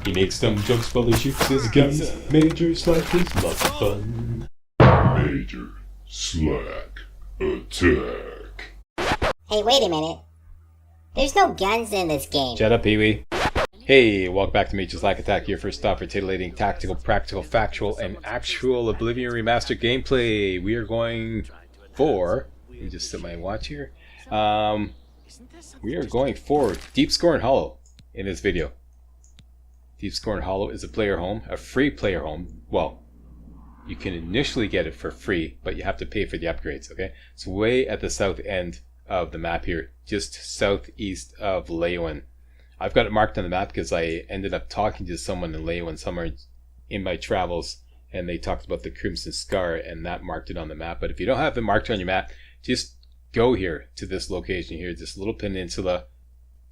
He makes dumb jokes while he shoots his guns. Major Slack is lots of fun. Major Slack attack. Hey, wait a minute. There's no guns in this game. Shut up, Pee-wee. Hey, welcome back to Major Slack Attack, your first stop for titillating tactical, practical, factual, and actual Oblivion Remastered gameplay. We are going for... Let me just set my watch here. We are going for Deepscorn Hollow in this video. Deepscorn Hollow is a player home, a free player home. Well, you can initially get it for free, but you have to pay for the upgrades, okay? It's way at the south end of the map here, just southeast of Greywyn. I've got it marked on the map because I ended up talking to someone in Greywyn somewhere in my travels, and they talked about the Crimson Scar, and that marked it on the map. But if you don't have it marked on your map, just go here to this location here, this little peninsula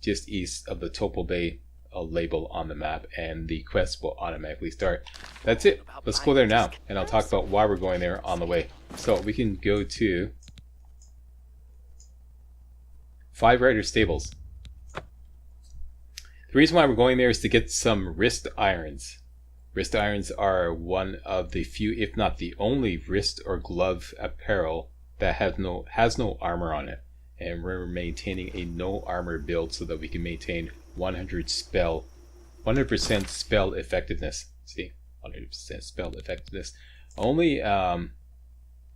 just east of the Topol Bay label on the map, and the quest will automatically start. That's it. Let's go there now, and I'll talk about why we're going there on the way. So we can go to Five Rider Stables. The reason why we're going there is to get some wrist irons. Wrist irons are one of the few, if not the only, wrist or glove apparel that has no armor on it. And we're maintaining a no armor build so that we can maintain 100% spell effectiveness. See, 100% spell effectiveness only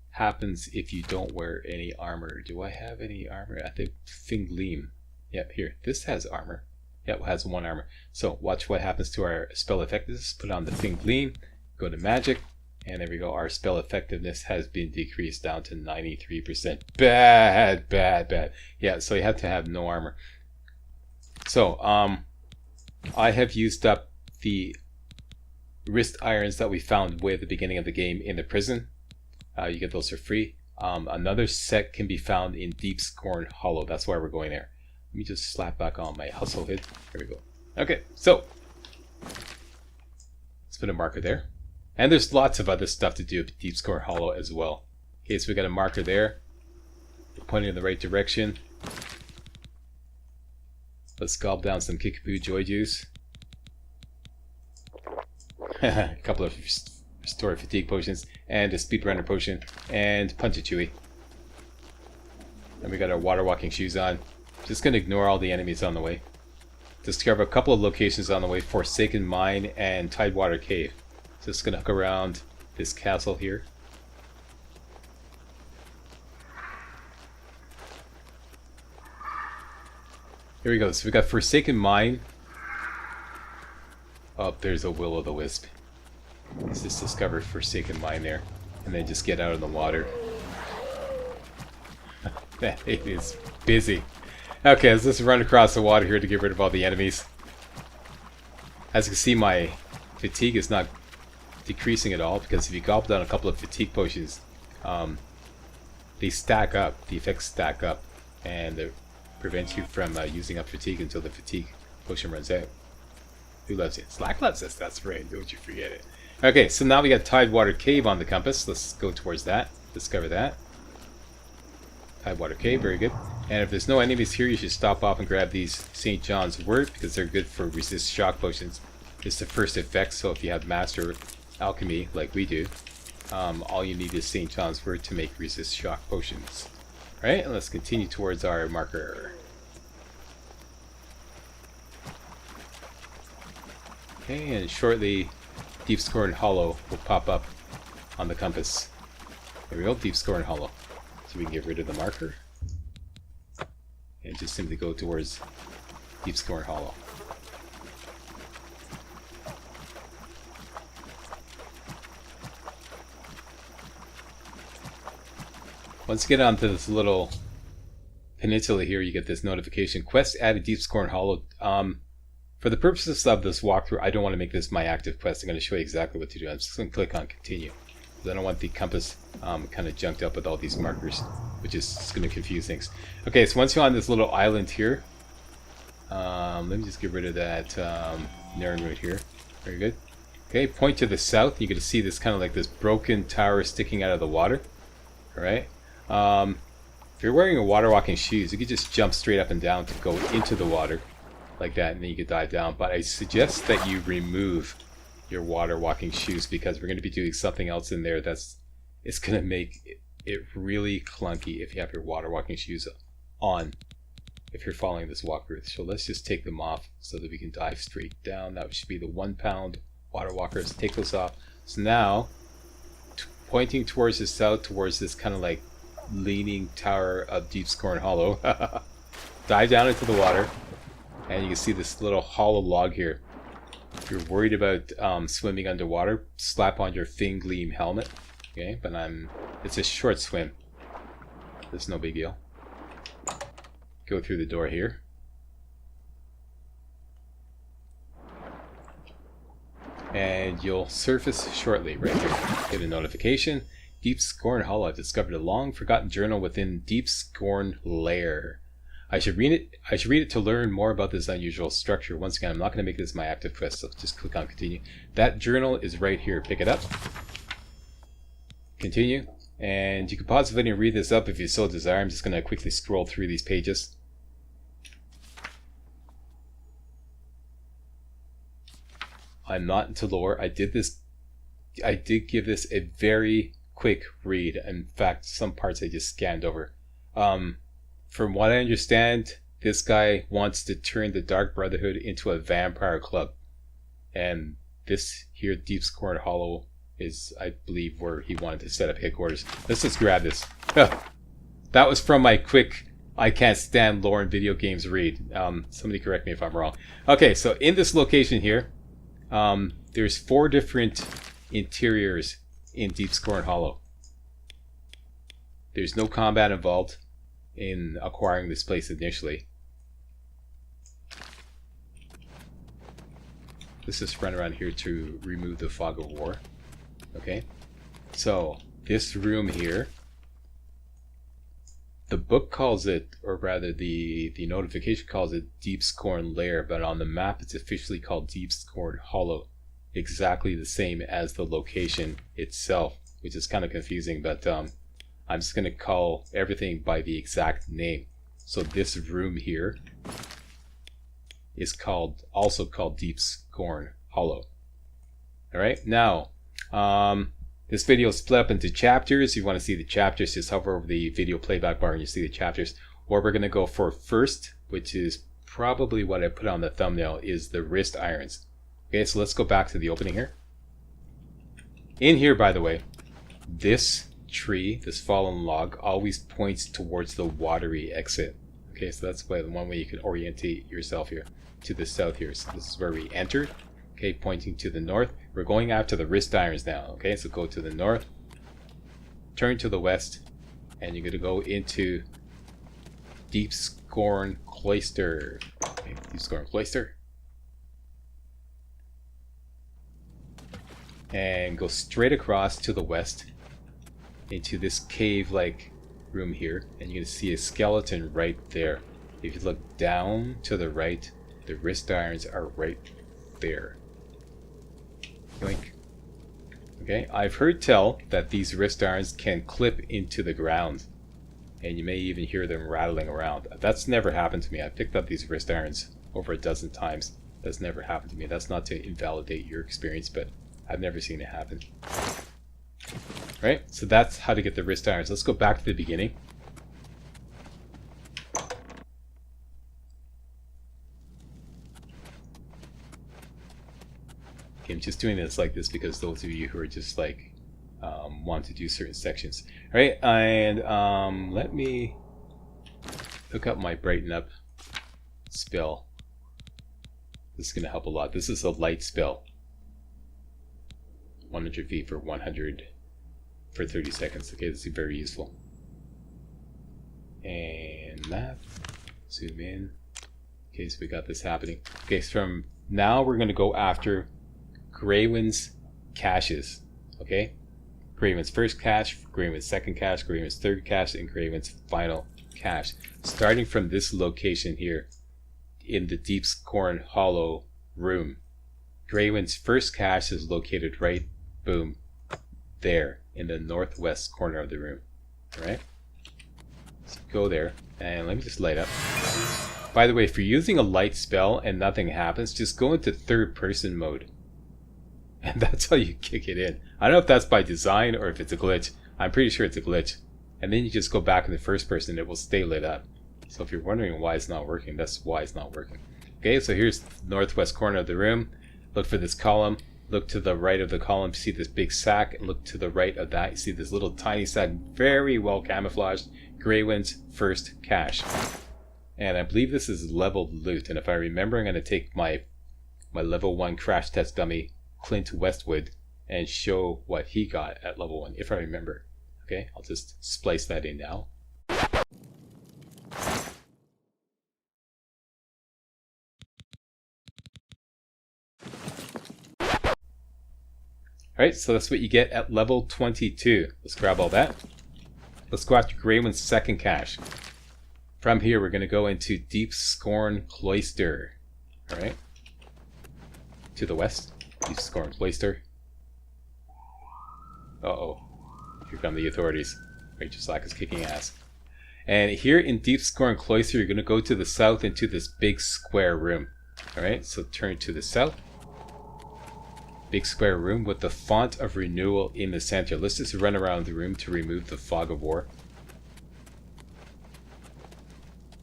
happens if you don't wear any armor. Do I have any armor? I think Thing Gleam. Yep, here. This has armor. Yep, it has one armor. So watch what happens to our spell effectiveness. Put on the Thing Gleam. Go to magic. And there we go. Our spell effectiveness has been decreased down to 93%. Bad, bad, bad. Yeah, so you have to have no armor. So, I have used up the wrist irons that we found way at the beginning of the game in the prison. You get those for free. Another set can be found in Deepscorn Hollow. That's why we're going there. Let me just slap back on my hustle hit. There we go. Okay, so let's put a marker there. And there's lots of other stuff to do at Deepscorn Hollow as well. Okay, so we got a marker there. We're pointing in the right direction. Let's gulp down some Kickapoo Joy Juice. A couple of Restore Fatigue potions. And a Speedrunner potion. And Punch It Chewy. And we got our water walking shoes on. Just going to ignore all the enemies on the way. Discover a couple of locations on the way. Forsaken Mine and Tidewater Cave. Just going to hook around this castle here. Here we go. So we got Forsaken Mine. Oh, there's a Will-o'-the-Wisp. Let's just discover Forsaken Mine there. And then just get out of the water. It is busy. Okay, let's just run across the water here to get rid of all the enemies. As you can see, my fatigue is not decreasing at all, because if you gulp down a couple of fatigue potions, they stack up, the effects stack up, and it prevents you from using up fatigue until the fatigue potion runs out. Who loves it? Slack loves us, that's right, don't you forget it. Okay, so now we got Tidewater Cave on the compass. Let's go towards that, discover that. Tidewater Cave, very good. And if there's no enemies here, you should stop off and grab these St. John's Wort, because they're good for resist shock potions. It's the first effect, so if you have Master Alchemy, like we do, all you need is St. John's Wort to make resist shock potions. Alright, and let's continue towards our marker. Okay, and shortly Deepscorn Hollow will pop up on the compass. There we go, Deepscorn Hollow. So we can get rid of the marker and just simply go towards Deepscorn Hollow. Once you get onto this little peninsula here, you get this notification. Quest added Deepscorn Hollow. For the purposes of this walkthrough, I don't want to make this my active quest. I'm going to show you exactly what to do. I'm just going to click on continue. I don't want the compass kind of junked up with all these markers, which is going to confuse things. Okay, so once you're on this little island here, let me just get rid of that narrowing route here. Very good. Okay, point to the south. You're going to see this kind of like this broken tower sticking out of the water. Alright. If you're wearing a water walking shoes, you can just jump straight up and down to go into the water. like that, and then you can dive down. But I suggest that you remove your water walking shoes, because we're going to be doing something else in there it's going to make it really clunky if you have your water walking shoes on, if you're following this walkthrough. So let's just take them off so that we can dive straight down. That should be the 1 pound water walkers. Take those off. So now, pointing towards the south, towards this kind of like leaning tower of Deepscorn Hollow, dive down into the water, and you can see this little hollow log here. If you're worried about swimming underwater, slap on your Fin Gleam helmet. Okay, but it's a short swim. It's no big deal. Go through the door here. And you'll surface shortly right here. Get a notification. Deepscorn Hollow. I've discovered a long forgotten journal within Deepscorn Lair. I should read it to learn more about this unusual structure. Once again, I'm not going to make this my active quest, so just click on continue. That journal is right here. Pick it up. Continue. And you can pause the video and read this up if you so desire. I'm just going to quickly scroll through these pages. I'm not into lore. I did give this a very quick read. In fact, some parts I just scanned over. From what I understand, this guy wants to turn the Dark Brotherhood into a vampire club. And this here, Deepscorn Hollow, is, I believe, where he wanted to set up headquarters. Let's just grab this. That was from my quick I can't stand lore in video games read. Somebody correct me if I'm wrong. Okay, so in this location here, there's 4 different interiors in Deepscorn Hollow. There's no combat involved in acquiring this place initially. Let's just run around here to remove the fog of war. Okay, so this room here, the book calls it, or rather the notification calls it Deepscorn Lair, but on the map it's officially called Deepscorn Hollow, exactly the same as the location itself, which is kind of confusing, but I'm just going to call everything by the exact name. So this room here is also called Deepscorn Hollow. Alright, now this video is split up into chapters. If you want to see the chapters, just hover over the video playback bar and you see the chapters. What we're going to go for first, which is probably what I put on the thumbnail, is the wrist irons. Okay, so let's go back to the opening here. In here, by the way, this tree, this fallen log, always points towards the watery exit. Okay, so that's the one way you can orientate yourself here, to the south here. So this is where we entered. Okay, pointing to the north. We're going after the wrist irons now. Okay, so go to the north, turn to the west, and you're going to go into Deepscorn Cloister. Okay, Deepscorn Cloister. And go straight across to the west into this cave-like room here, and you're going to see a skeleton right there. If you look down to the right, the wrist irons are right there. Yoink. Okay, I've heard tell that these wrist irons can clip into the ground, and you may even hear them rattling around. That's never happened to me. I've picked up these wrist irons over a dozen times. That's never happened to me. That's not to invalidate your experience, but I've never seen it happen. Right, so that's how to get the wrist irons. Let's go back to the beginning. Okay, I'm just doing this like this because those of you who are just like want to do certain sections. All right, and let me hook up my brighten up spell. This is going to help a lot. This is a light spell. 100 feet for 100 for 30 seconds. Okay, this is very useful. And that, zoom in. Okay, so we got this happening. Okay, so from now we're going to go after Greywyn's caches. Okay, Greywyn's first cache, Greywyn's second cache, Greywyn's third cache, and Greywyn's final cache. Starting from this location here in the Deepscorn Hollow room. Greywyn's first cache is located right, boom, there in the northwest corner of the room. Alright, so go there, and let me just light up. By the way, if you're using a light spell and nothing happens, just go into third person mode. And that's how you kick it in. I don't know if that's by design or if it's a glitch. I'm pretty sure it's a glitch. And then you just go back in the first person and it will stay lit up. So if you're wondering why it's not working, that's why it's not working. Okay, so here's the northwest corner of the room. Look for this column. Look to the right of the column, you see this big sack. Look to the right of that, you see this little tiny sack, very well camouflaged. Greywyn's first cache. And I believe this is leveled loot. And if I remember, I'm going to take my level 1 crash test dummy, Clint Westwood, and show what he got at level 1, if I remember. Okay, I'll just splice that in now. Alright, so that's what you get at level 22. Let's grab all that. Let's go after Greywyn's second cache. From here, we're going to go into Deepscorn Cloister. Alright. To the west. Deepscorn Cloister. Uh-oh. Here come the authorities. Rachel Slack is kicking ass. And here in Deepscorn Cloister, you're going to go to the south into this big square room. Alright, so turn to the south. Big square room with the font of renewal in the center. Let's just run around the room to remove the fog of war.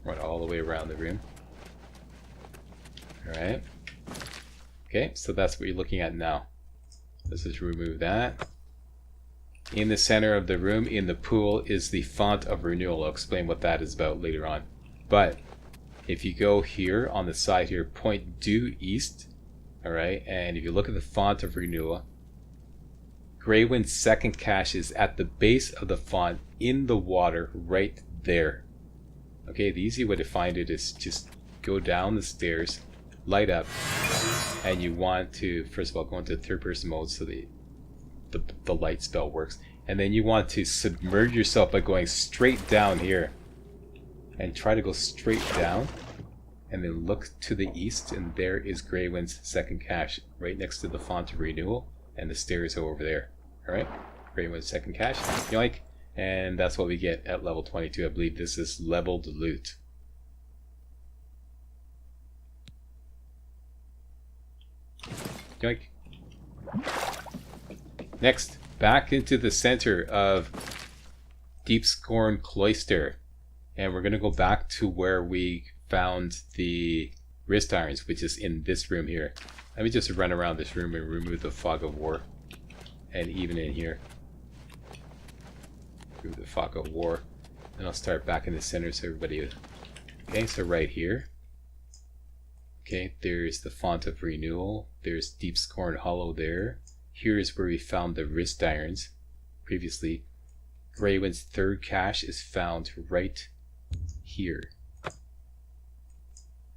Run all the way around the room. Alright. Okay, so that's what you're looking at now. Let's just remove that. In the center of the room, in the pool, is the font of renewal. I'll explain what that is about later on. But if you go here on the side here, point due east. Alright, and if you look at the font of renewal, Greywyn's second cache is at the base of the font in the water right there. Okay, the easy way to find it is just go down the stairs, light up, and you want to, first of all, go into third person mode so the light spell works. And then you want to submerge yourself by going straight down here. And try to go straight down. And then look to the east, and there is Greywyn's second cache, right next to the font of renewal, and the stairs are over there. Alright, Greywyn's second cache, yoink, and that's what we get at level 22. I believe this is leveled loot. Yoink. Next, back into the center of Deepscorn Cloister, and we're going to go back to where we found the wrist irons, which is in this room here. Let me just run around this room and remove the fog of war. And even in here, remove the fog of war. And I'll start back in the center so everybody... Okay, so right here. Okay, there's the font of renewal. There's Deepscorn Hollow there. Here is where we found the wrist irons previously. Greywyn's third cache is found right here.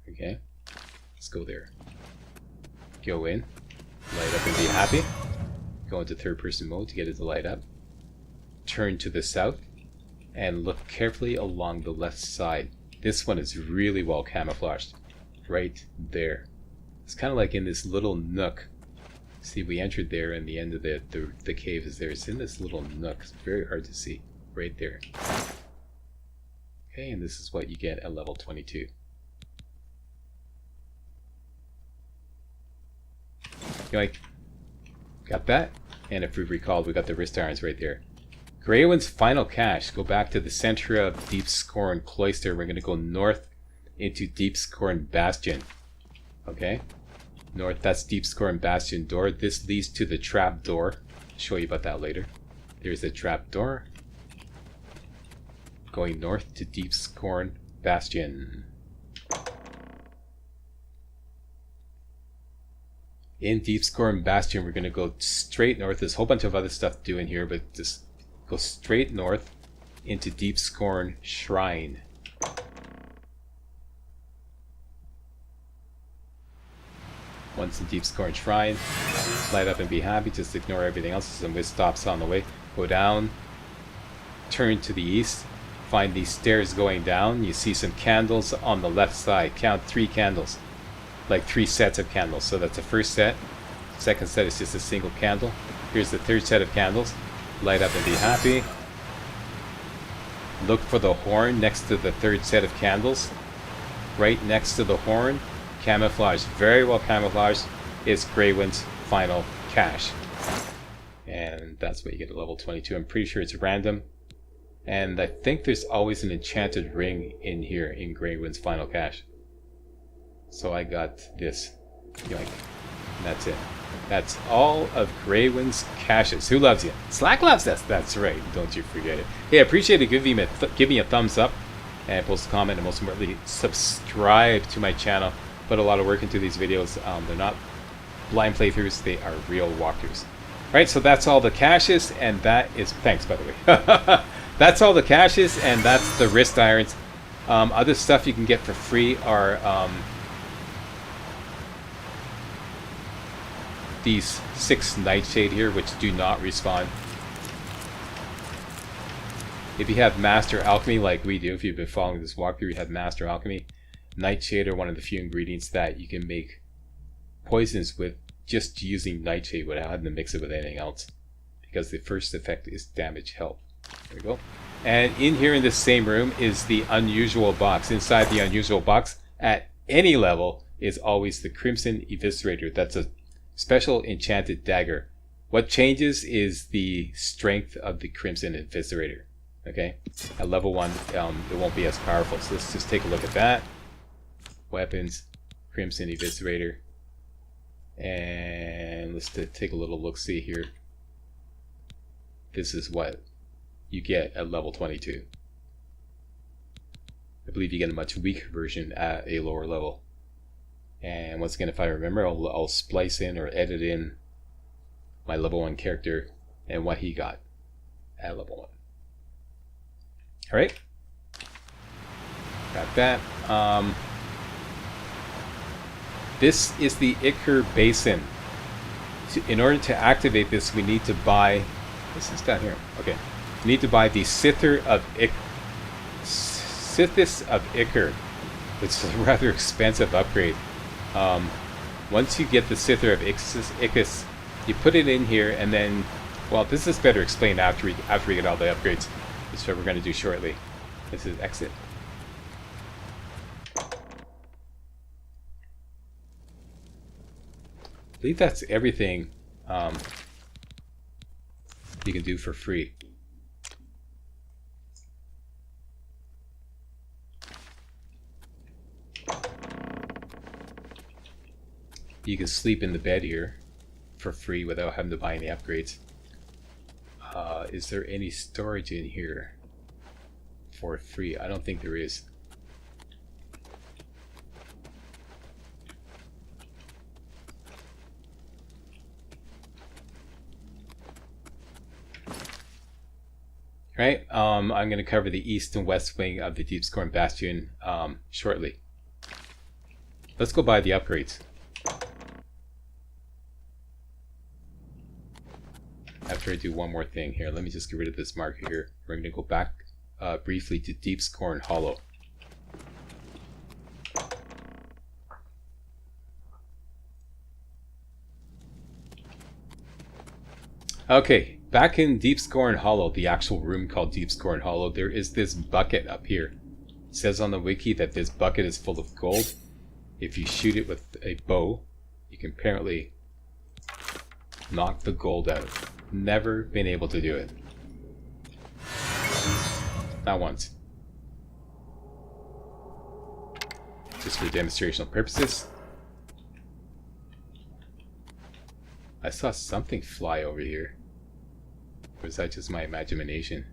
Okay, let's go there. Go in, light up and be happy. Go into third person mode to get it to light up. Turn to the south and look carefully along the left side. This one is really well camouflaged. Right there. It's kind of like in this little nook. See, we entered there and the end of the cave is there. It's in this little nook. It's very hard to see. Right there. Okay, and this is what you get at level 22. Yoink. Got that? And if we recall, we got the wrist irons right there. Greywyn's final cache. Go back to the center of Deepscorn Cloister. We're going to go north into Deepscorn Bastion. Okay? North, that's Deepscorn Bastion door. This leads to the trap door. I'll show you about that later. There's the trap door. Going north to Deepscorn Bastion. In Deepscorn Bastion, we're going to go straight north. There's a whole bunch of other stuff to do in here, but just go straight north into Deepscorn Shrine. Once in Deepscorn Shrine, light up and be happy. Just ignore everything else. Some whiz stops on the way. Go down, turn to the east, find these stairs going down. You see some candles on the left side. Count 3 candles. Like 3 sets of candles. So that's the first set. Second set is just a single candle. Here's the third set of candles. Light up and be happy. Look for the horn next to the third set of candles. right next to the horn, camouflaged, very well camouflaged, is Greywyn's final cache. And that's what you get at level 22. I'm pretty sure it's random. And I think there's always an enchanted ring in here in Greywyn's final cache. So I got this. Yoink. And that's it. That's all of Greywyn's caches. Who loves you? Slack loves us. That's right. Don't you forget it. Hey, I appreciate it. Give me a thumbs up and post a comment, and most importantly, subscribe to my channel. Put a lot of work into these videos. They're not blind playthroughs. They are real walkthroughs. Right, so that's all the caches, and that is... Thanks, by the way. That's all the caches, and that's the wrist irons. Other stuff you can get for free are these 6 Nightshade here, which do not respawn. If you have Master Alchemy, like we do, if you've been following this walkthrough, you have Master Alchemy. Nightshade are one of the few ingredients that you can make poisons with just using Nightshade without having to mix it with anything else, because the first effect is damage health. There we go. And in here in this same room is the unusual box. Inside the unusual box, at any level, is always the Crimson Eviscerator. That's a special enchanted dagger. What changes is the strength of the Crimson Eviscerator. Okay? At level 1, it won't be as powerful. So let's just take a look at that. Weapons, Crimson Eviscerator. And let's take a little look-see here. This is what you get at level 22. I believe you get a much weaker version at a lower level. And once again, if I remember, I'll splice in or edit in my level 1 character and what he got at level 1. Alright. Got that. This is the Ichor Basin. In order to activate this, we need to buy... This is down here. Okay. We need to buy the Sithis of Ichor, which is a rather expensive upgrade. Once you get the Sithis of Ichor, you put it in here, and then... Well, this is better explained after we get all the upgrades. That's what we're going to do shortly. This is exit. I believe that's everything you can do for free. You can sleep in the bed here for free without having to buy any upgrades. Is there any storage in here for free? I don't think there is. Right, I'm going to cover the east and west wing of the Deepscorn Bastion shortly. Let's go buy the upgrades. After I do one more thing here, let me just get rid of this marker here. We're going to go back briefly to Deepscorn Hollow. Okay, back in Deepscorn Hollow, the actual room called Deepscorn Hollow, there is this bucket up here. It says on the wiki that this bucket is full of gold. If you shoot it with a bow, you can apparently knock the gold out. Never been able to do it. Not once. Just for demonstrational purposes. I saw something fly over here. Or is that just my imagination?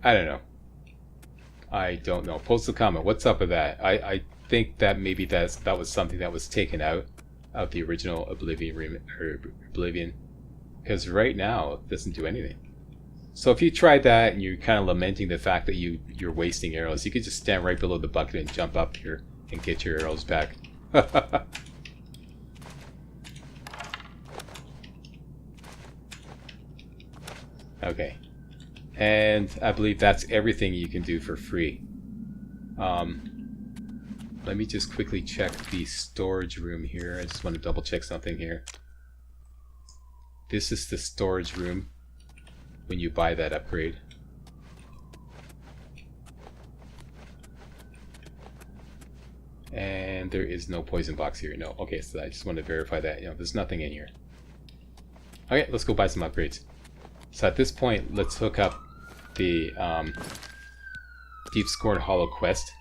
I don't know. I don't know. Post a comment. What's up with that? I think that maybe that was something that was taken out of the original Oblivion, because right now it doesn't do anything. So if you tried that and you're kind of lamenting the fact that you're wasting arrows, you could just stand right below the bucket and jump up here and get your arrows back. Okay. And I believe that's everything you can do for free. Let me just quickly check the storage room here. I just want to double check something here. This is the storage room when you buy that upgrade. And there is no poison box here. No. Okay, so I just want to verify that. There's nothing in here. Okay, let's go buy some upgrades. So at this point, let's hook up the Deepscorn Hollow quest.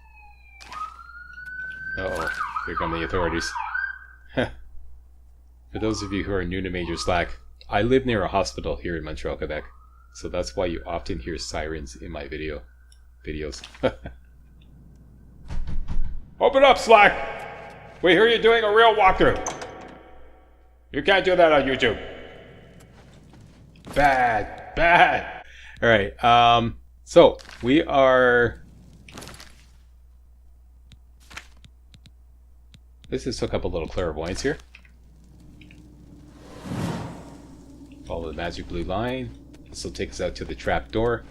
Uh-oh, here come the authorities. For those of you who are new to Major Slack, I live near a hospital here in Montreal, Quebec. So that's why you often hear sirens in my videos. Open up, Slack! We hear you doing a real walkthrough. You can't do that on YouTube. Bad, bad. All right. So we are. Let's just hook up a little clairvoyance here. Follow the magic blue line. This will take us out to the trap door,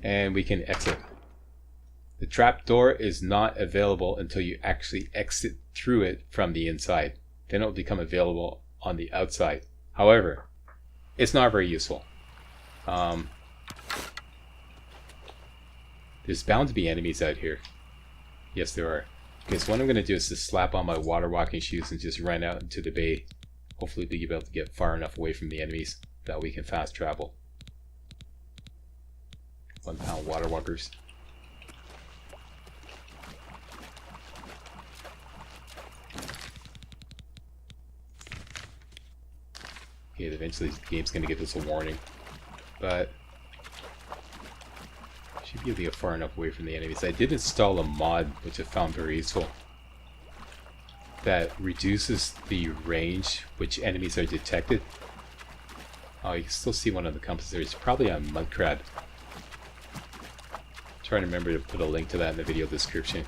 and we can exit. The trap door is not available until you actually exit through it from the inside. Then it will become available on the outside. However, it's not very useful. There's bound to be enemies out here. Yes, there are. Okay, so what I'm going to do is just slap on my water walking shoes and just run out into the bay. Hopefully be able to get far enough away from the enemies that we can fast travel. 1 pound water walkers. Okay, eventually the game's going to give us a warning. But should be able to get far enough away from the enemies. I did install a mod, which I found very useful, that reduces the range which enemies are detected. Oh, you can still see one of the compasses there. It's probably on Mudcrab. Trying to remember to put a link to that in the video description.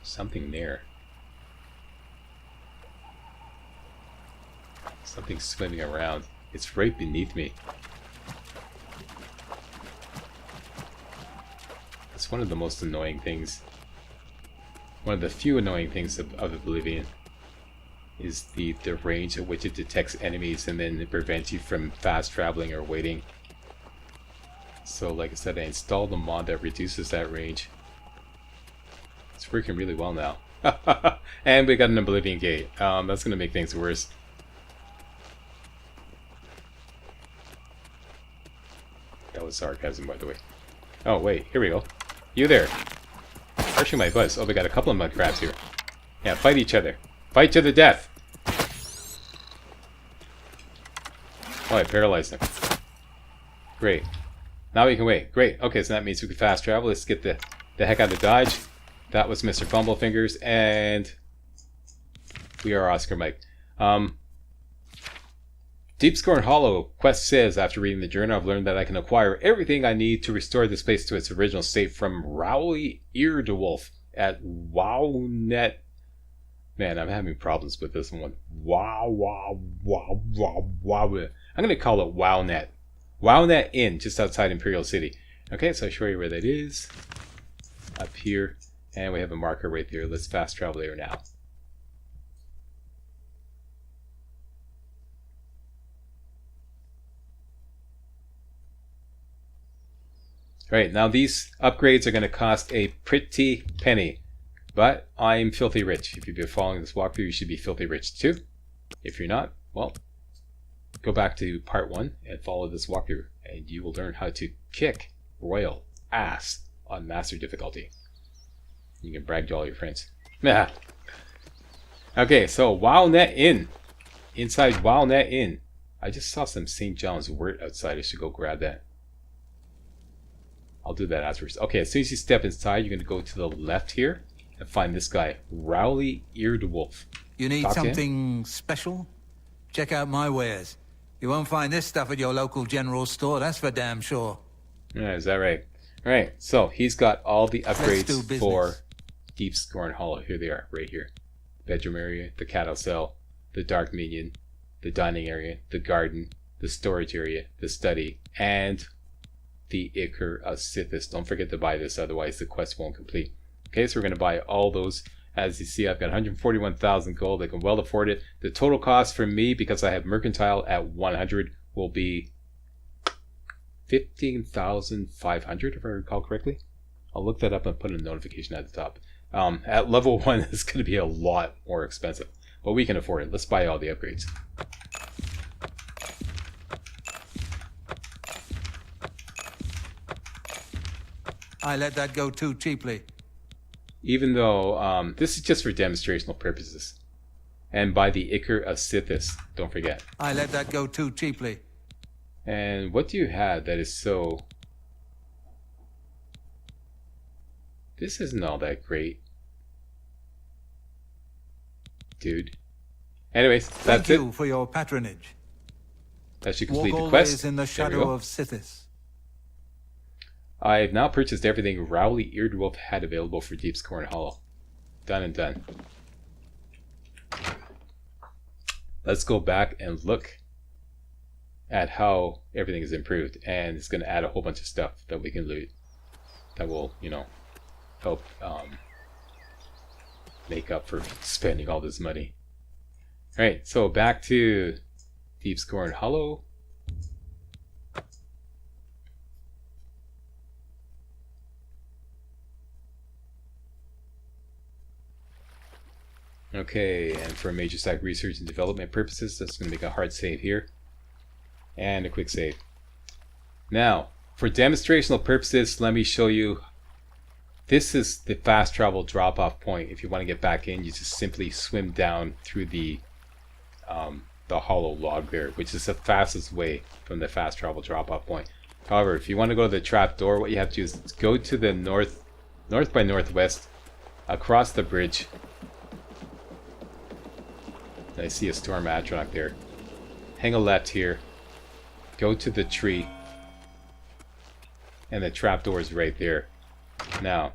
Something there. Something swimming around. It's right beneath me. It's one of the most annoying things. One of the few annoying things of Oblivion is the range at which it detects enemies and then it prevents you from fast traveling or waiting. So like I said, I installed a mod that reduces that range. It's working really well now. And we got an Oblivion gate. That's going to make things worse. That was sarcasm, by the way. Oh, wait. Here we go. You there. Arching my buzz. Oh, we got a couple of mud crabs here. Yeah, fight each other. Fight to the death. Oh, I paralyzed them. Great. Now we can wait. Great. Okay, so that means we can fast travel. Let's get the heck out of Dodge. That was Mr. Fumblepfingers, and we are Oscar Mike. Deepscorn Hollow quest says, after reading the journal, I've learned that I can acquire everything I need to restore this place to its original state from Rowley Eardewolf at WowNet. Man, I'm having problems with this one. Wow. I'm going to call it WowNet. WowNet Inn, just outside Imperial City. Okay, so I'll show you where that is. Up here. And we have a marker right there. Let's fast travel there now. Alright, now these upgrades are going to cost a pretty penny. But I'm filthy rich. If you've been following this walkthrough, you should be filthy rich too. If you're not, well, go back to part 1 and follow this walkthrough. And you will learn how to kick royal ass on master difficulty. You can brag to all your friends. Okay, so WowNet Inn. Inside WowNet Inn. I just saw some St. John's wort outside. I should go grab that. I'll do that afterwards. Okay, as soon as you step inside, you're going to go to the left here and find this guy, Rowley Eardewolf. You need something special? Check out my wares. You won't find this stuff at your local general store, that's for damn sure. Yeah, is that right? Alright, so he's got all the upgrades for Deepscorn Hollow. Here they are, right here. Bedroom area, the cattle cell, the Dark Minion, the dining area, the garden, the storage area, the study, and the Ichor Basin. Don't forget to buy this, otherwise the quest won't complete. Okay, so we're going to buy all those As you see, I've got 141,000 gold. I can well afford it. The total cost for me, because I have mercantile at 100, will be 15,500 if I recall correctly. I'll look that up and put a notification at the top. At level 1, it's going to be a lot more expensive, but we can afford it. Let's buy all the upgrades. I let that go too cheaply. Even though this is just for demonstrational purposes. And by the Ichor of Sithis, don't forget. I let that go too cheaply. And what do you have that is so... This isn't all that great. Dude. Anyways, that's Thank it. you for your patronage. That should Walk complete the always quest. in the There we shadow go. of Sithis. I've now purchased everything Rowley Eardwolf had available for Deepscorn Hollow. Done and done. Let's go back and look at how everything is improved, and it's going to add a whole bunch of stuff that we can loot that will, you know, help make up for spending all this money. Alright, so back to Deepscorn Hollow. Okay, and for major stack research and development purposes, that's going to make a hard save here. And a quick save. Now, for demonstrational purposes, let me show you. This is the fast travel drop-off point. If you want to get back in, you just simply swim down through the hollow log there, which is the fastest way from the fast travel drop-off point. However, if you want to go to the trap door, what you have to do is go to the north by northwest, across the bridge. I see a storm atronach there. Hang a left here. Go to the tree. And the trapdoor is right there. Now,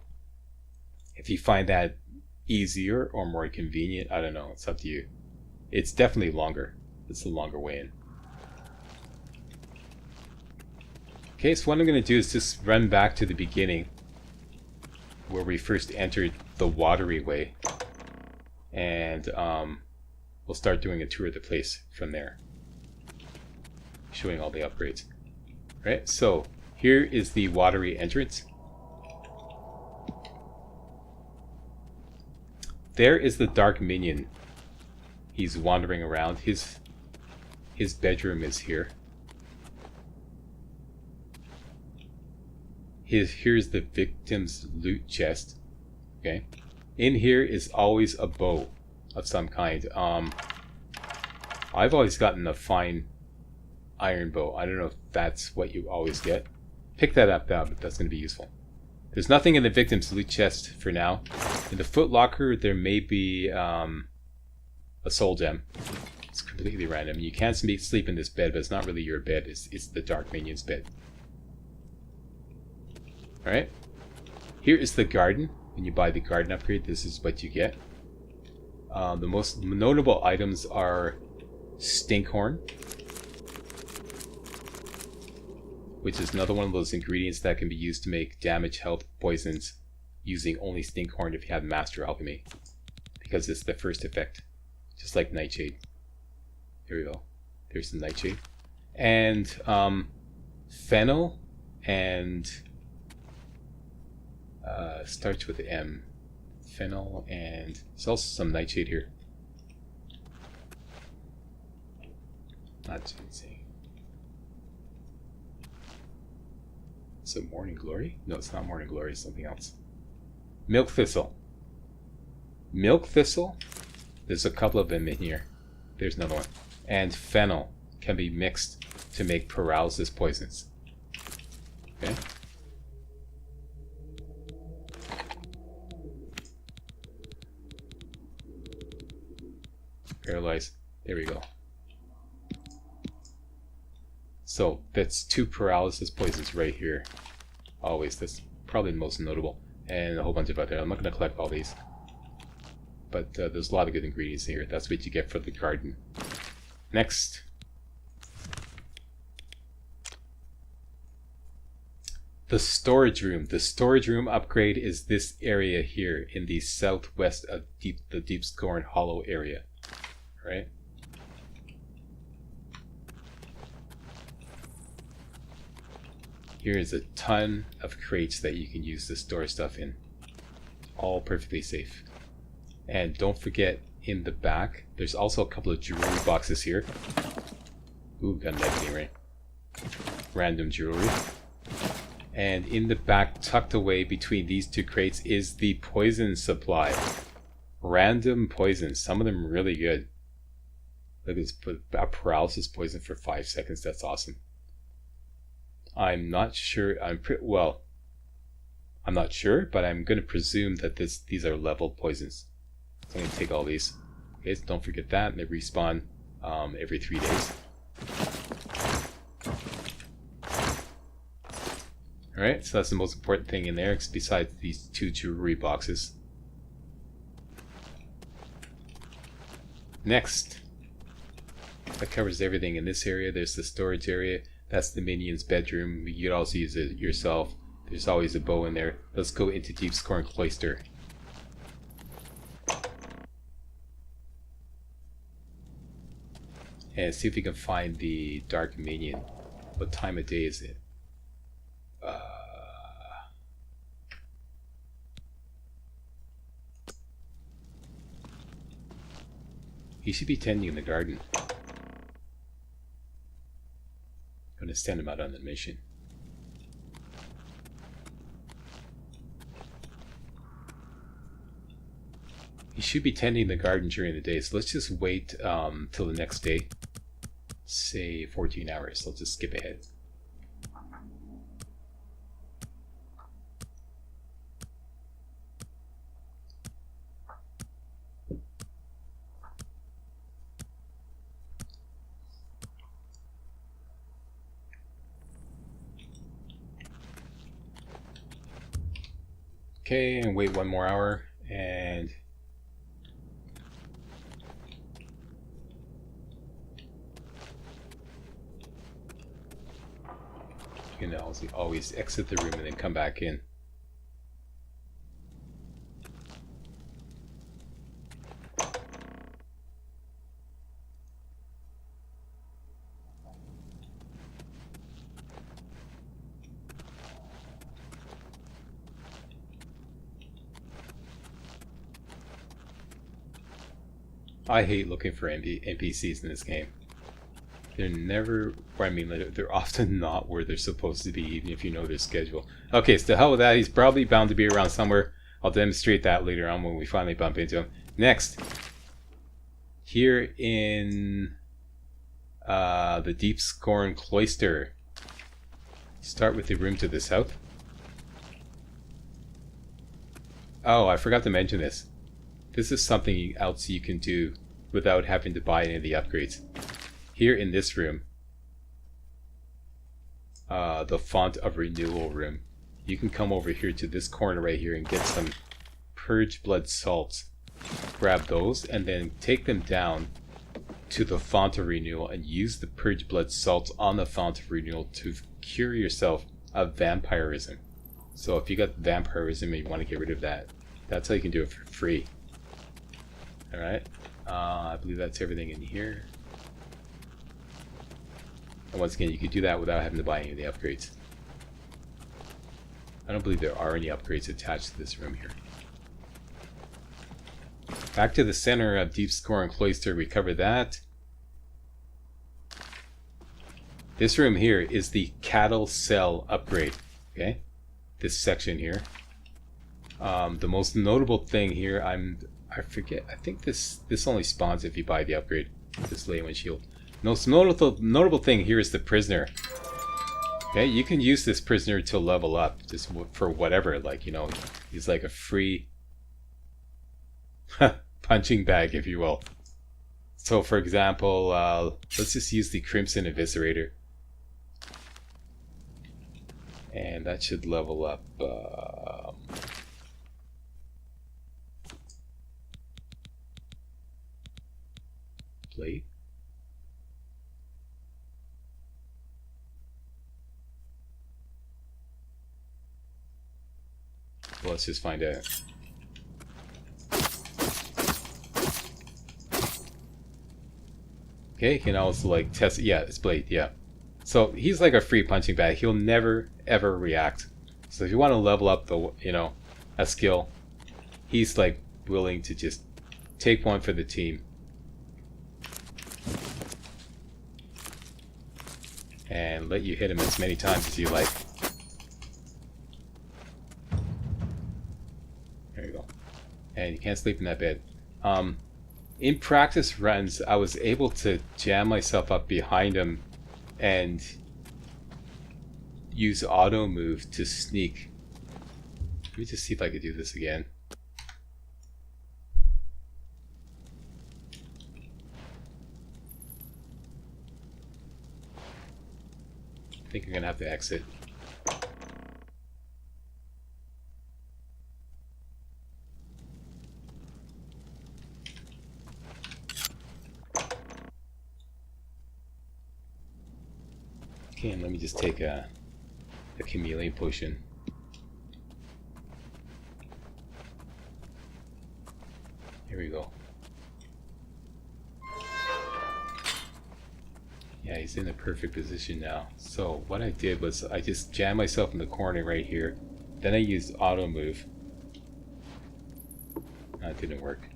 if you find that easier or more convenient, I don't know. It's up to you. It's definitely longer. It's the longer way in. Okay, so what I'm going to do is just run back to the beginning where we first entered the watery way. And, we'll start doing a tour of the place from there, showing all the upgrades. Right, so here is the watery entrance. There is the Dark Minion. He's wandering around. His bedroom is here. Here's the victim's loot chest. Okay, in here is always a bow of some kind. I've always gotten a fine iron bow. I don't know if that's what you always get. Pick that up now, but that's going to be useful. There's nothing in the victim's loot chest for now. In the foot locker, there may be a soul gem. It's completely random. You can sleep in this bed, but it's not really your bed. It's the Dark Minion's bed. Alright. Here is the garden. When you buy the garden upgrade, this is what you get. The most notable items are Stinkhorn, which is another one of those ingredients that can be used to make damage, health, poisons, using only Stinkhorn if you have Master Alchemy, because it's the first effect, just like Nightshade. There we go. There's the Nightshade. And Fennel and starts with M. Fennel, and there's also some Nightshade here. Not insane. Is it Morning Glory? No, it's not Morning Glory, it's something else. Milk Thistle. Milk Thistle, there's a couple of them in here. There's another one. And Fennel can be mixed to make paralysis poisons. Okay. Paralyze. There we go. So that's 2 paralysis poisons right here. Always. That's probably the most notable. And a whole bunch of other. I'm not going to collect all these. But there's a lot of good ingredients here. That's what you get for the garden. Next. the storage room. The storage room upgrade is this area here in the southwest of the Deepscorn Hollow area. Right? Here is a ton of crates that you can use to store stuff in. All perfectly safe. And don't forget, in the back, there's also a couple of jewelry boxes here. Ooh, got an ebony ring. Random jewelry. And in the back, tucked away between these two crates, is the poison supply. Random poison. Some of them really good. Look at this. A paralysis poison for 5 seconds. That's awesome. I'm not sure. I'm not sure, but I'm going to presume that these are leveled poisons. So I'm going to take all these. Okay, so don't forget that. And they respawn every 3 days. Alright, so that's the most important thing in there, besides these 2 jewelry boxes. Next. That covers everything in this area. There's the storage area. That's the minion's bedroom. You could also use it yourself. There's always a bow in there. Let's go into Deepscorn Cloister. And see if we can find the Dark Minion. What time of day is it? He should be tending the garden. I'm gonna send him out on the mission. He should be tending the garden during the day, so let's just wait till the next day. Say 14 hours. Let's just skip ahead. Okay, and wait 1 more hour, and you can always exit the room and then come back in. I hate looking for NPCs in this game. They're never, I mean, they're often not where they're supposed to be, even if you know their schedule. Okay, so the hell with that. He's probably bound to be around somewhere. I'll demonstrate that later on when we finally bump into him. Next, here in the Deepscorn Cloister. Start with the room to the south. Oh, I forgot to mention this. This is something else you can do without having to buy any of the upgrades. Here in this room, the Font of Renewal room, you can come over here to this corner right here and get some Purge Blood Salts. Grab those and then take them down to the Font of Renewal and use the Purge Blood Salts on the Font of Renewal to cure yourself of Vampirism. So if you got Vampirism and you want to get rid of that, that's how you can do it for free. Alright, I believe that's everything in here. And once again, you can do that without having to buy any of the upgrades. I don't believe there are any upgrades attached to this room here. Back to the center of Deepscorn Cloister, we covered that. This room here is the cattle cell upgrade. Okay, this section here. The most notable thing here, I forget. I think this only spawns if you buy the upgrade. This Leyland shield. Most notable thing here is the prisoner. Okay, you can use this prisoner to level up just for whatever. Like, you know, he's like a free punching bag, if you will. So, for example, let's just use the Crimson Eviscerator, and that should level up. Blade. Well, let's just find out. Okay, he can also like test. Yeah, it's blade. Yeah. So he's like a free punching bag. He'll never ever react. So if you want to level up the, you know, a skill, he's like willing to just take one for the team. And let you hit him as many times as you like. There you go. And you can't sleep in that bed. In practice runs, I was able to jam myself up behind him and use auto move to sneak. Let me just see if I could do this again. I think I'm gonna have to exit. Okay, and let me just take a chameleon potion. Here we go. Yeah, he's in a perfect position now. So what I did was I just jammed myself in the corner right here. Then I used auto move. That didn't work.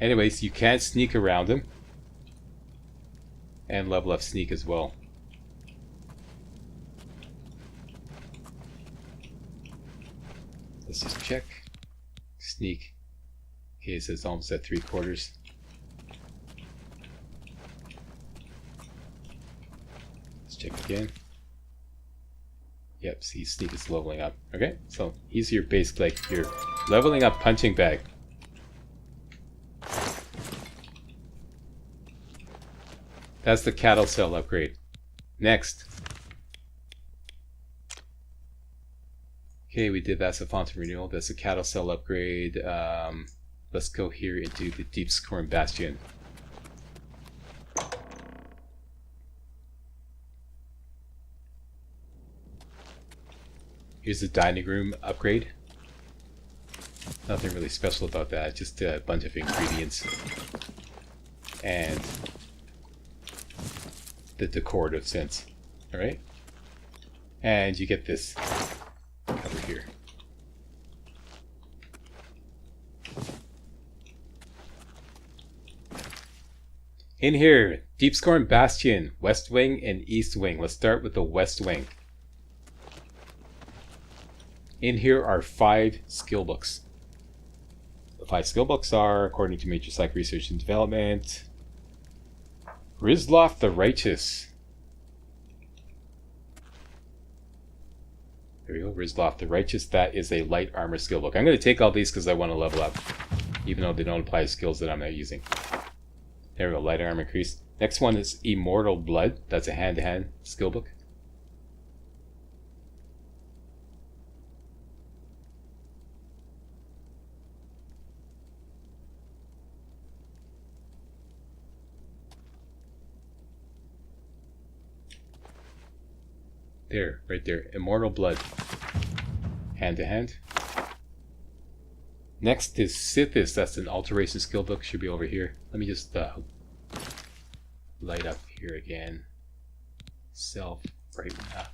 Anyways, you can sneak around him. And level up sneak as well. Let's just check. Sneak. Okay, it says almost at 3/4. Let's check again. Yep, see, sneak is leveling up. Okay, so he's your base, like your leveling up punching bag. That's the cattle cell upgrade. Next. Okay, we did that's a fountain renewal. That's a cattle cell upgrade. Let's go here and do the Deepscorn Bastion. Here's the dining room upgrade. Nothing really special about that, just a bunch of ingredients. And the decorative sense. Alright? And you get this cover here. In here, Deepscorn Bastion, West Wing and East Wing. Let's start with the West Wing. In here are 5 skill books. The 5 skill books are, according to Major Psych Research and Development, Rizloff the Righteous. There we go, Rizloff the Righteous. That is a light armor skill book. I'm going to take all these because I want to level up, even though they don't apply to skills that I'm not using. There we go, light armor increase. Next one is Immortal Blood. That's a hand-to-hand skill book. There, right there. Immortal Blood. Hand to hand. Next is Sithis. That's an alteration skill book. Should be over here. Let me just light up here again. Self right now.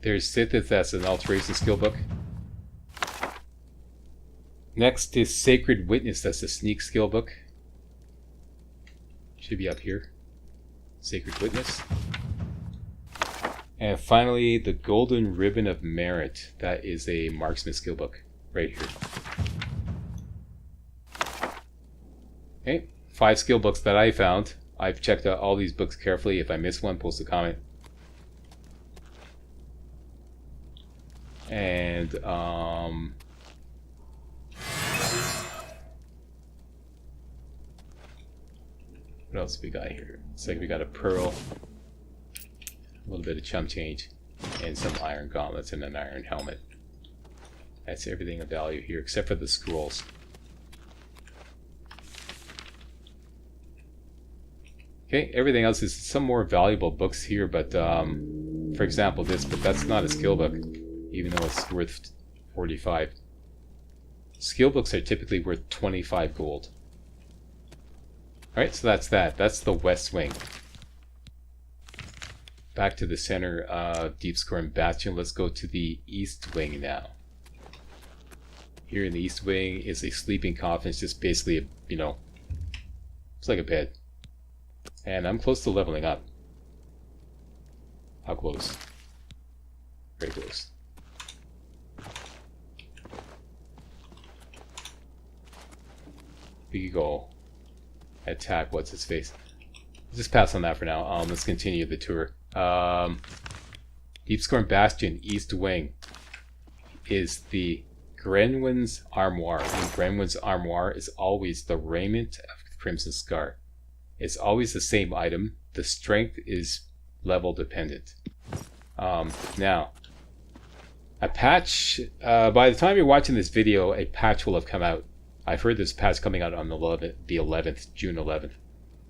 There's Sithis. That's an alteration skill book. Next is Sacred Witness. That's a sneak skill book. Should be up here. Sacred Witness. And finally, the Golden Ribbon of Merit. That is a marksman skill book. Right here. Okay, 5 skill books that I found. I've checked out all these books carefully. If I miss one, post a comment. And, what else we got here? Looks like we got a pearl, a little bit of chump change, and some iron gauntlets and an iron helmet. That's everything of value here, except for the scrolls. Okay, everything else is some more valuable books here, but for example this, but that's not a skill book, even though it's worth 45. Skill books are typically worth 25 gold. Alright, so that's that. That's the west wing. Back to the center of Deepscorn Bastion. Let's go to the east wing now. Here in the east wing is a sleeping coffin. It's just basically, it's like a bed. And I'm close to leveling up. How close? Very close. We could go attack what's his face. Just pass on that for now. Let's continue the tour. Deepscorn Bastion, East Wing, is the Greywyn's Armoire. And Greywyn's Armoire is always the Raiment of Crimson Scar. It's always the same item. The strength is level dependent. Now, a patch, by the time you're watching this video, a patch will have come out. I've heard there's a patch coming out on the 11th, June 11th.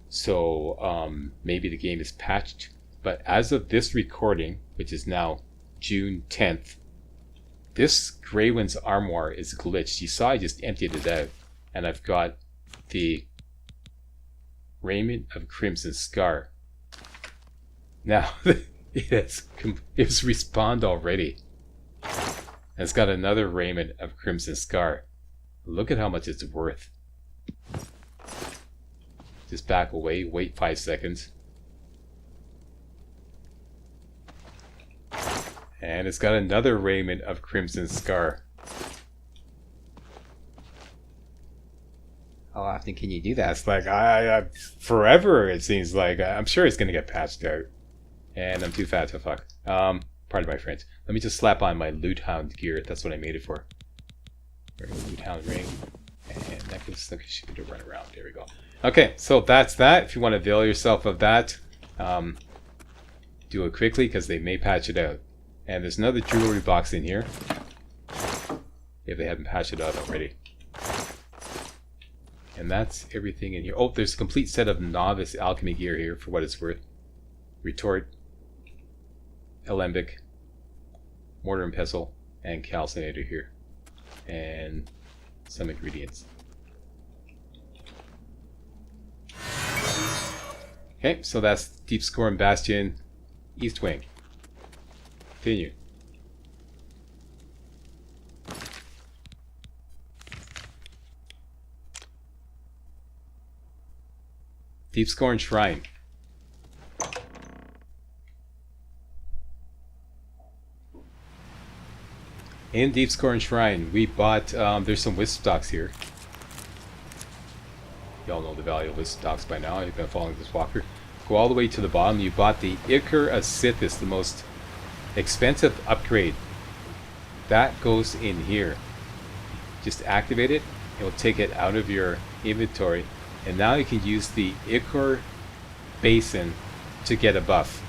So maybe the game is patched. But as of this recording, which is now June 10th, this Greywyn's Armoire is glitched. You saw I just emptied it out. And I've got the Raiment of Crimson Scar. Now, it's respawned already. And it's got another Raiment of Crimson Scar. Look at how much it's worth. Just back away, wait 5 seconds. And it's got another Raiment of Crimson Scar. How often can you do that? It's like, forever it seems like. I'm sure it's going to get patched out. And I'm too fat to fuck. Pardon my French. Let me just slap on my Loot Hound gear. That's what I made it for. Loot Hound ring. And that gives the shit to run around. There we go. Okay, so that's that. If you want to avail yourself of that, do it quickly because they may patch it out. And there's another jewelry box in here. If they haven't patched it out already. And that's everything in here. Oh, there's a complete set of novice alchemy gear here for what it's worth. Retort, alembic, mortar and pestle, and calcinator here. And some ingredients. Okay, so that's Deepscorn Bastion, East Wing. Continue. Deepscorn Shrine. In Deepscorn Shrine, we bought, there's some wisp stocks here. Y'all know the value of wisp stocks by now. You've been following this walker. Go all the way to the bottom. You bought the Ichor Basin, the most expensive upgrade. That goes in here. Just activate it. It will take it out of your inventory. And now you can use the Ichor Basin to get a buff.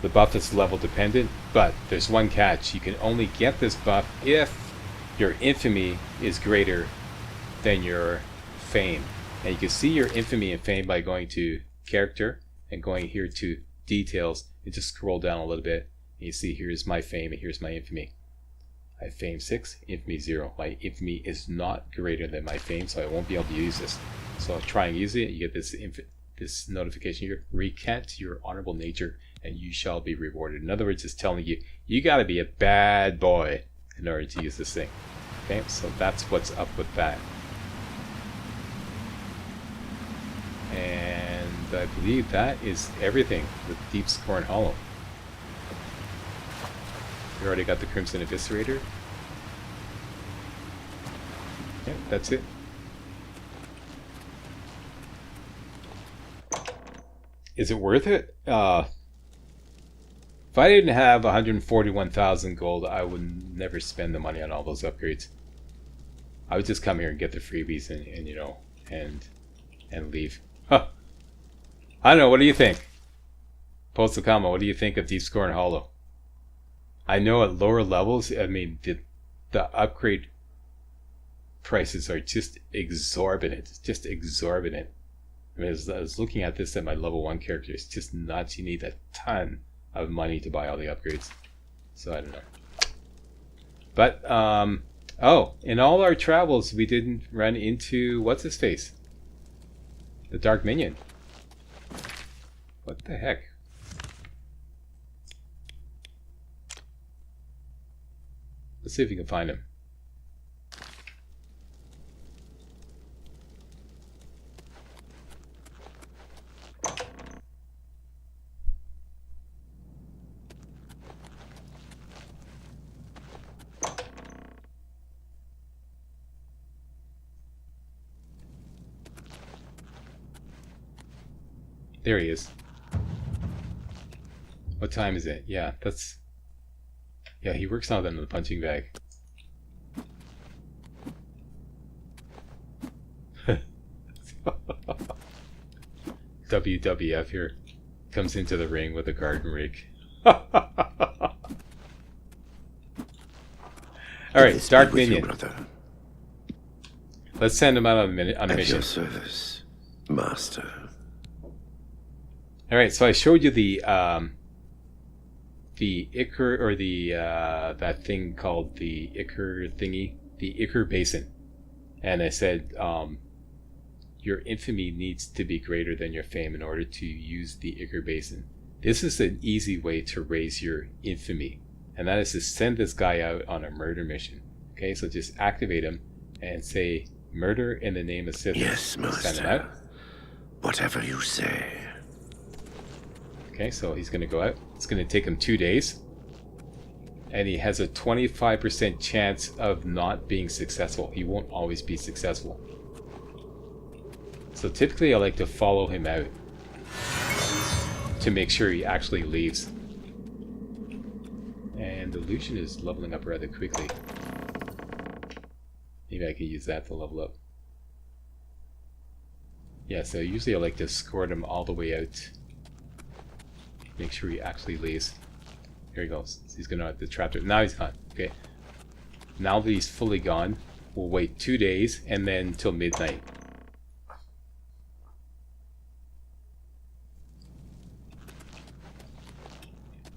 The buff is level dependent, but there's one catch. You can only get this buff if your infamy is greater than your fame. And you can see your infamy and fame by going to character and going here to details and just scroll down a little bit. And you see here's my fame and here's my infamy. I have fame 6, infamy 0. My infamy is not greater than my fame, so I won't be able to use this. So try and use it. You get this notification here. Recant your honorable nature and you shall be rewarded. In other words, it's telling you, you gotta be a bad boy in order to use this thing. Okay, so that's what's up with that. And I believe that is everything with Deepscorn Hollow. We already got the Crimson Eviscerator. Yeah, that's it. Is it worth it? If I didn't have 141,000 gold, I would never spend the money on all those upgrades. I would just come here and get the freebies and you know, and leave. Huh. I don't know, what do you think? Post a comment, what do you think of Deepscorn Hollow? I know at lower levels, I mean, the upgrade prices are just exorbitant. Just exorbitant. I mean, as I was looking at this at my level 1 character, it's just nuts. You need a ton of money to buy all the upgrades. So I don't know. But, oh, in all our travels, we didn't run into, what's his face? The Dark Minion. What the heck? Let's see if we can find him. There he is. What time is it? Yeah, that's... Yeah, he works out in the punching bag. WWF here. Comes into the ring with a garden rake. Alright, Dark Minion. Let's send him out on a mission. At your service, master. All right, so I showed you the Ichor, or the that thing called the Ichor thingy, the Ichor Basin, and I said your infamy needs to be greater than your fame in order to use the Ichor Basin. This is an easy way to raise your infamy, and that is to send this guy out on a murder mission. Okay, so just activate him and say murder in the name of Sith. Yes, master. Send him out. Whatever you say. Okay, so he's going to go out. It's going to take him 2 days. And he has a 25% chance of not being successful. He won't always be successful. So typically I like to follow him out to make sure he actually leaves. And the illusion is leveling up rather quickly. Maybe I can use that to level up. Yeah, so usually I like to escort him all the way out. Make sure he actually leaves. Here he goes. He's gonna have to trap it. Now he's gone. Okay. Now that he's fully gone, we'll wait 2 days and then till midnight.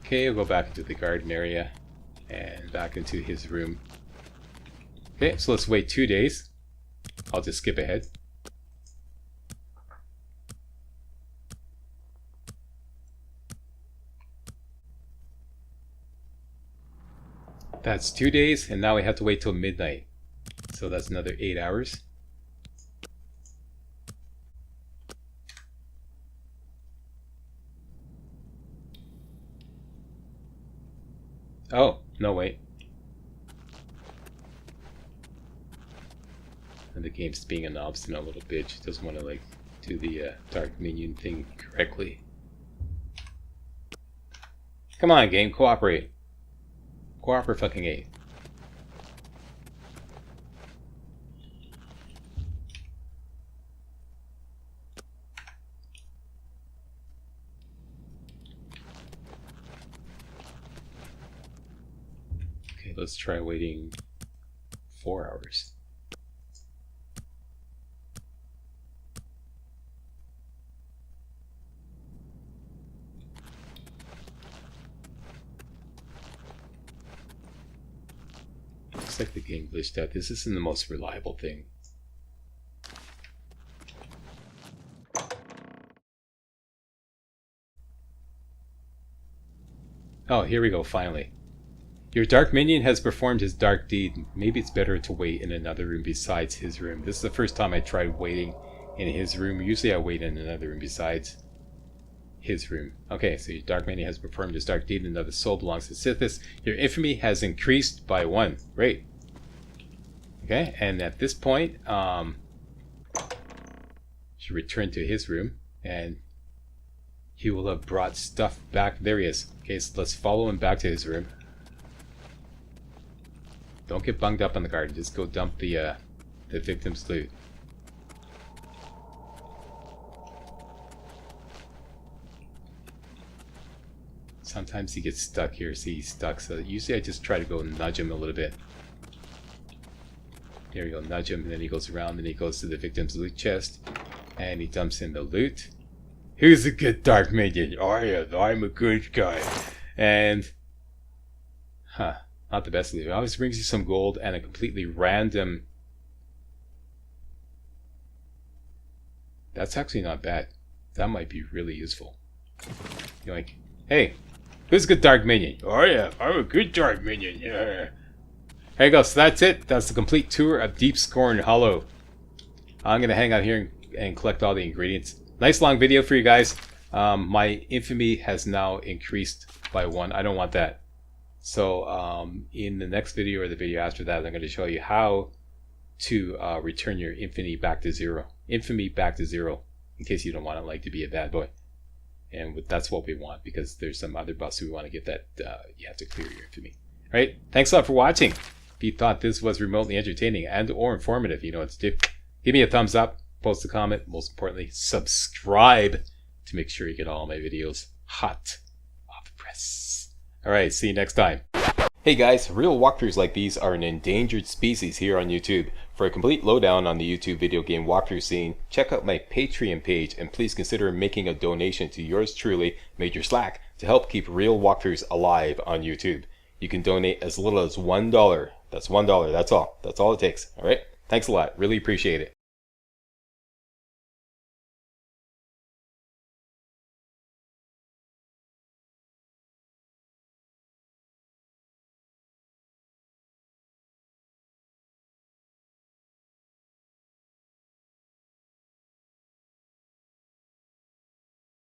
Okay, I'll go back into the garden area and back into his room. Okay, so let's wait 2 days. I'll just skip ahead. That's 2 days, and now we have to wait till midnight. So that's another 8 hours. Oh, no, wait. And the game's being an obstinate little bitch. It doesn't want to, like, do the Dark Minion thing correctly. Come on, game, cooperate. Cooperate fucking A. Okay, let's try waiting 4 hours. Looks like the game glitched out. This isn't the most reliable thing. Oh, here we go, finally. Your Dark Minion has performed his dark deed. Maybe it's better to wait in another room besides his room. This is the first time I tried waiting in his room. Usually I wait in another room besides his room. Okay, so your Dark Minion has performed his dark deed. Another soul belongs to Sithis. Your infamy has increased by 1. Great. Okay, and at this point, should return to his room, and he will have brought stuff back. There he is. Okay, so let's follow him back to his room. Don't get bunged up on the garden. Just go dump the victim's loot. Sometimes he gets stuck here. See, he's stuck. So usually I just try to go nudge him a little bit. There you go, nudge him, and then he goes around, and he goes to the victim's loot chest. And he dumps in the loot. Who's a good Dark Minion? I'm a good guy. And... not the best loot. It always brings you some gold and a completely random... That's actually not bad. That might be really useful. You're like, hey, who's a good Dark Minion? I'm a good Dark Minion. Yeah. There you go. So that's it. That's the complete tour of Deepscorn Hollow. I'm going to hang out here and collect all the ingredients. Nice long video for you guys. My infamy has now increased by 1. I don't want that. So in the next video or the video after that, I'm going to show you how to return your infamy back to 0. Infamy back to 0, in case you don't want it to be a bad boy. And that's what we want, because there's some other buffs we want to get that you have to clear your infamy. All right, thanks a lot for watching. If you thought this was remotely entertaining and or informative, you know what to do. Give me a thumbs up, post a comment, most importantly, subscribe to make sure you get all my videos hot off the press. All right, see you next time. Hey guys, real walkthroughs like these are an endangered species here on YouTube. For a complete lowdown on the YouTube video game walkthrough scene, check out my Patreon page, and please consider making a donation to yours truly, Major Slack, to help keep real walkthroughs alive on YouTube. You can donate as little as $1. That's $1, that's all. That's all it takes, alright? Thanks a lot, really appreciate it.